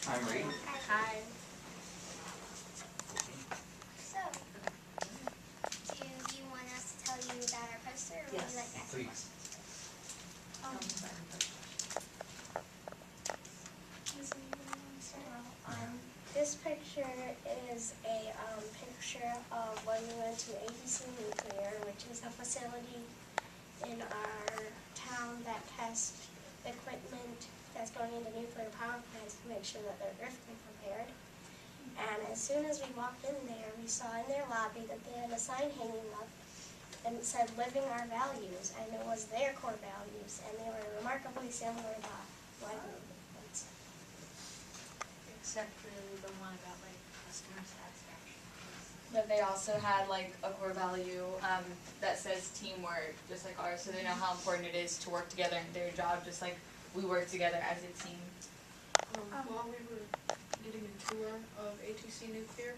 I'm Reed. Hi. So, do you want us to tell you about our poster, or would you like to ask Please. questions? This picture is a picture of when we went to ATC Nuclear, which is a facility in our town that tests equipment that's going into nuclear power plants to make sure that they're earthquake prepared. And as soon as we walked in there, we saw in their lobby that they had a sign hanging up and it said "Living Our Values," and it was their core values, and they were remarkably similar to what Except for the one about like customer satisfaction. But they also had like a core value that says teamwork, just like ours, so they know how important it is to work together in their job, just like we work together as a team. While we were getting a tour of ATC Nuclear,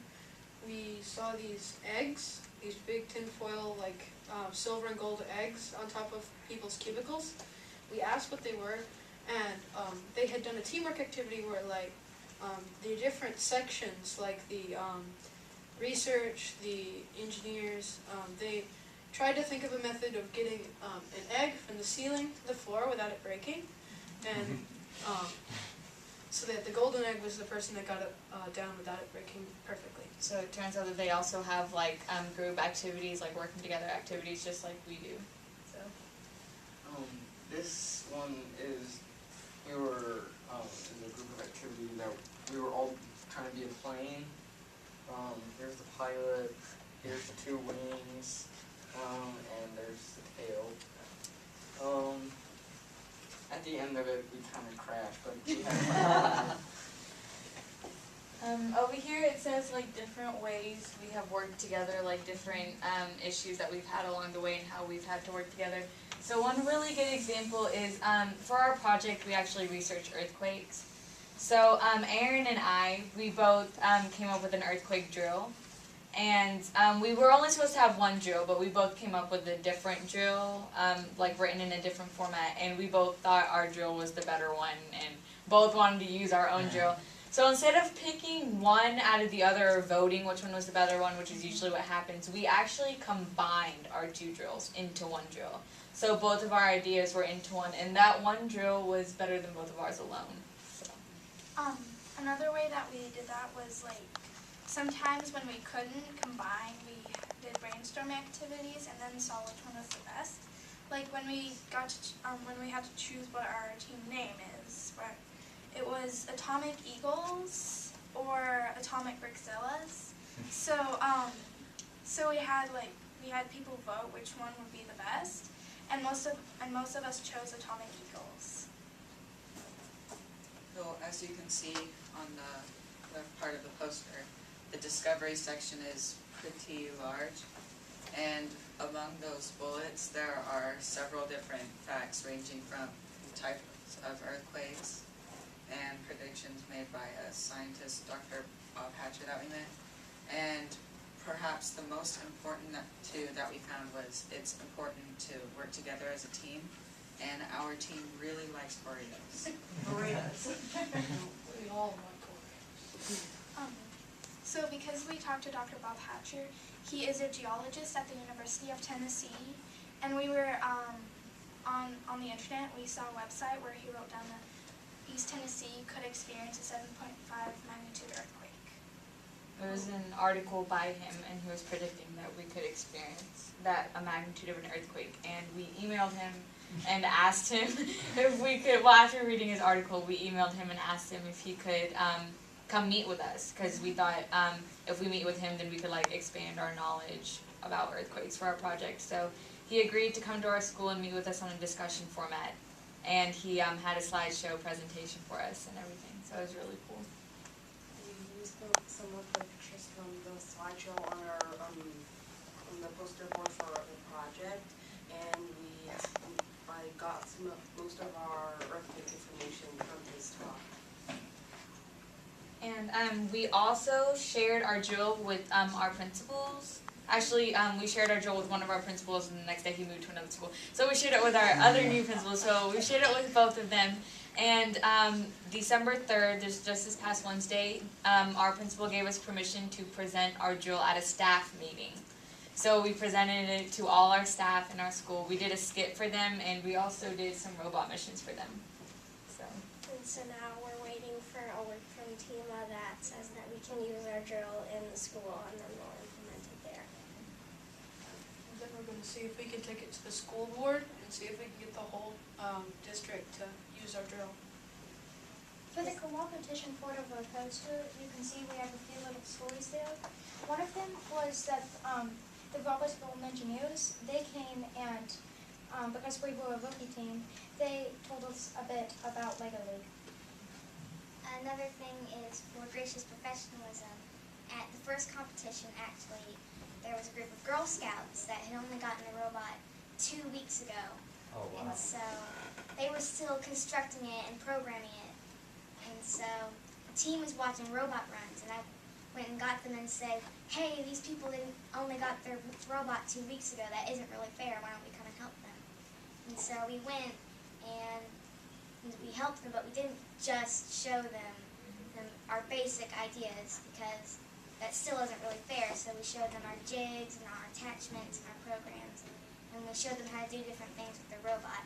we saw these eggs, these big tinfoil, like silver and gold eggs on top of people's cubicles. We asked what they were, and they had done a teamwork activity where like the different sections, like the research, the engineers, they tried to think of a method of getting an egg from the ceiling to the floor without it breaking, and so that the golden egg was the person that got it down without it breaking perfectly. So it turns out that they also have like group activities, like working together activities, just like we do. So. This one is, we were in a group of activity that we were all trying to be a plane. Here's the pilot, here's the two wings, and there's the tail. At the end of it, we kind of crashed, but we had fun. Over here it says like different ways we have worked together, like different issues that we've had along the way and how we've had to work together. So one really good example is for our project we actually researched earthquakes. So Aaron and I, we both came up with an earthquake drill. And we were only supposed to have one drill, but we both came up with a different drill, like written in a different format, and we both thought our drill was the better one, and both wanted to use our own drill. So instead of picking one out of the other or voting which one was the better one, which is usually what happens, we actually combined our two drills into one drill. So both of our ideas were into one, and that one drill was better than both of ours alone. So. Another way that we did that was like sometimes when we couldn't combine, we did brainstorm activities and then saw which one was the best. Like when we got to, when we had to choose what our team name is, right? It was Atomic Eagles or Atomic Brickzillas. So so we had people vote which one would be the best, and most of us chose Atomic Eagles. So as you can see on the left part of the poster, the discovery section is pretty large, and among those bullets there are several different facts ranging from types of earthquakes and predictions made by a scientist, Dr. Bob Hatcher, that we met. And perhaps the most important that we found was it's important to work together as a team, and our team really likes burritos. Burritos. We all like burritos. So because we talked to Dr. Bob Hatcher, he is a geologist at the University of Tennessee, and we were on the internet, we saw a website where he wrote down that East Tennessee could experience a 7.5 magnitude earthquake. It was an article by him, and he was predicting that we could experience a magnitude of an earthquake. And we emailed him and asked him if we could, well, after reading his article, we emailed him and asked him if he could come meet with us, because we thought if we meet with him, then we could like expand our knowledge about earthquakes for our project. So he agreed to come to our school and meet with us on a discussion format, and he had a slideshow presentation for us and everything, so it was really cool. We used some of the pictures from the slideshow on our on the poster board for the project, and I got most of our earthquake information from his talk. And we also shared our drill with our principals Actually, we shared our drill with one of our principals, and the next day he moved to another school. So we shared it with our other new principals. So we shared it with both of them. And December 3rd, just this past Wednesday, our principal gave us permission to present our drill at a staff meeting. So we presented it to all our staff in our school. We did a skit for them, and we also did some robot missions for them. So. And so now we're waiting for a work from TEMA that says that we can use our drill in the school, and then we'll implement it there. And then we're gonna see if we can take it to the school board and see if we can get the whole district to use our drill. For the competition part of our poster, you can see we have a few little stories there. One of them was that the Roberts Golden Engineers, they came and, because we were a rookie team, they told us a bit about LEGO League. Another thing is for gracious professionalism. At the first competition, actually, there was a group of Girl Scouts that had only gotten the robot 2 weeks ago. Oh, wow. And so they were still constructing it and programming it. And so the team was watching robot runs, and I went and got them and said, hey, these people only got their robot 2 weeks ago. That isn't really fair. Why don't we come and help them? And so we went and we helped them, but we didn't just show them our basic ideas, because that still isn't really fair. So we showed them our jigs and our attachments and our programs, and we showed them how to do different things with the robot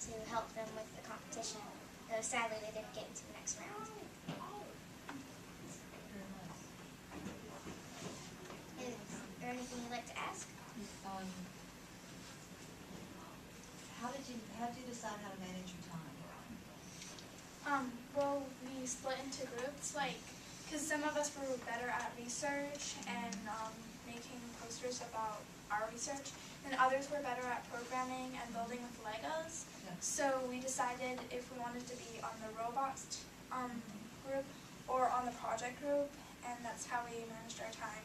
to help them with the competition. Though sadly they didn't get into the next round. Is there anything you'd like to ask? How did you decide how to manage your time? Well, we split into groups, because some of us were better at research and making posters about our research, and others were better at programming and building with Legos. Yeah. So we decided if we wanted to be on the robots group or on the project group, and that's how we managed our time.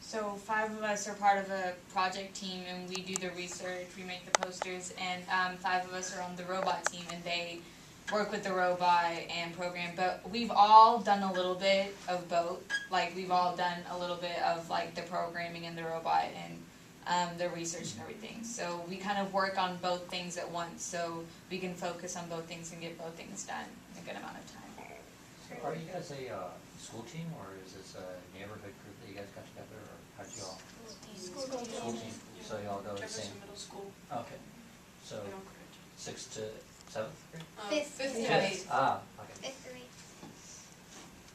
So 5 of us are part of a project team, and we do the research, we make the posters, and 5 of us are on the robot team, and they work with the robot and program. But we've all done a little bit of both. Like, we've all done a little bit of the programming and the robot and the research and everything. So we kind of work on both things at once, so we can focus on both things and get both things done in a good amount of time. So are you guys a school team, or is this a neighborhood group that you guys got together, or how'd you all? School team. So you all go the same? Jefferson Middle School. Okay. So We don't grade. 6th to 7th grade? Fifth. Fifth to Yeah. eighth. Ah, okay. 5th grade.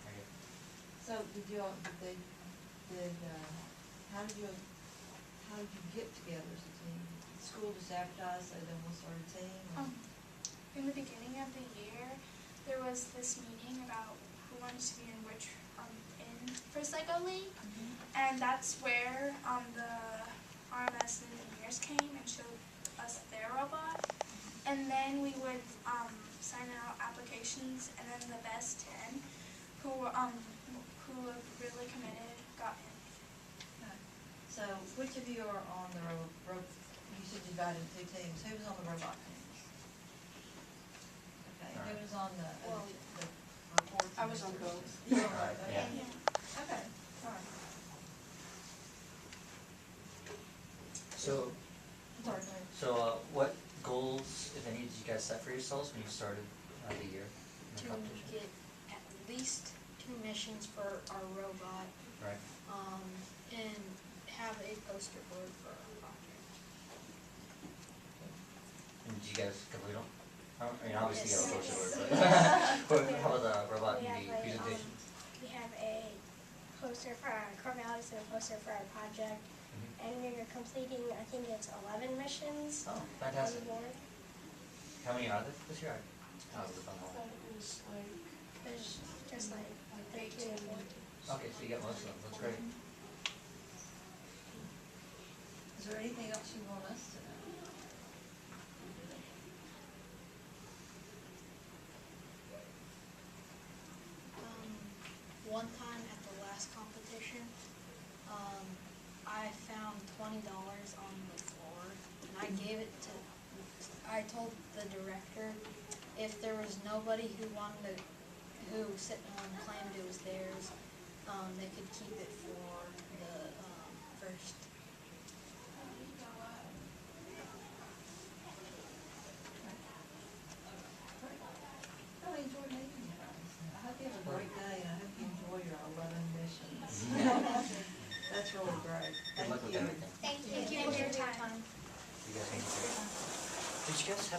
Very good. So how did you get together as a team? School just advertised, and then we'll start a team? or- In the beginning of the year, there was this meeting about who wanted to be in which in First Lego League, and that's where the RMS engineers came and showed us their robot, and then we would sign out applications, and then the best 10 who were really committed got in. So which of you are on the you said you divided into 2 teams. Who was on the robot team? Okay, who was on the report? I was on both. You were on Right, both, yeah. okay. Okay, all right. So, Sorry, go ahead. so what goals, if any, did you guys set for yourselves when you started the year in the To competition? get at least 2 missions for our robot, Right. and have a poster board for our project. And did you guys complete them? I mean, obviously you Yes. got a poster board, but how about the robot We and have the a, presentation? We have a poster for our Corvallis and a poster for our project, and we're completing, I think it's 11 missions Oh, on fantastic. the board. How many are there this year? I was on I thought it was There's just like 13 or 14. Okay, so you got most of them, that's great. Is there anything else you want us to know? One time at the last competition, I found $20 on the floor, and I gave it to, I told the director if there was nobody who sitting on claimed it was theirs, they could keep it for the first right, Good thank luck with you. everything. Thank you. Thank you for your time. You guys need to. Did you guys have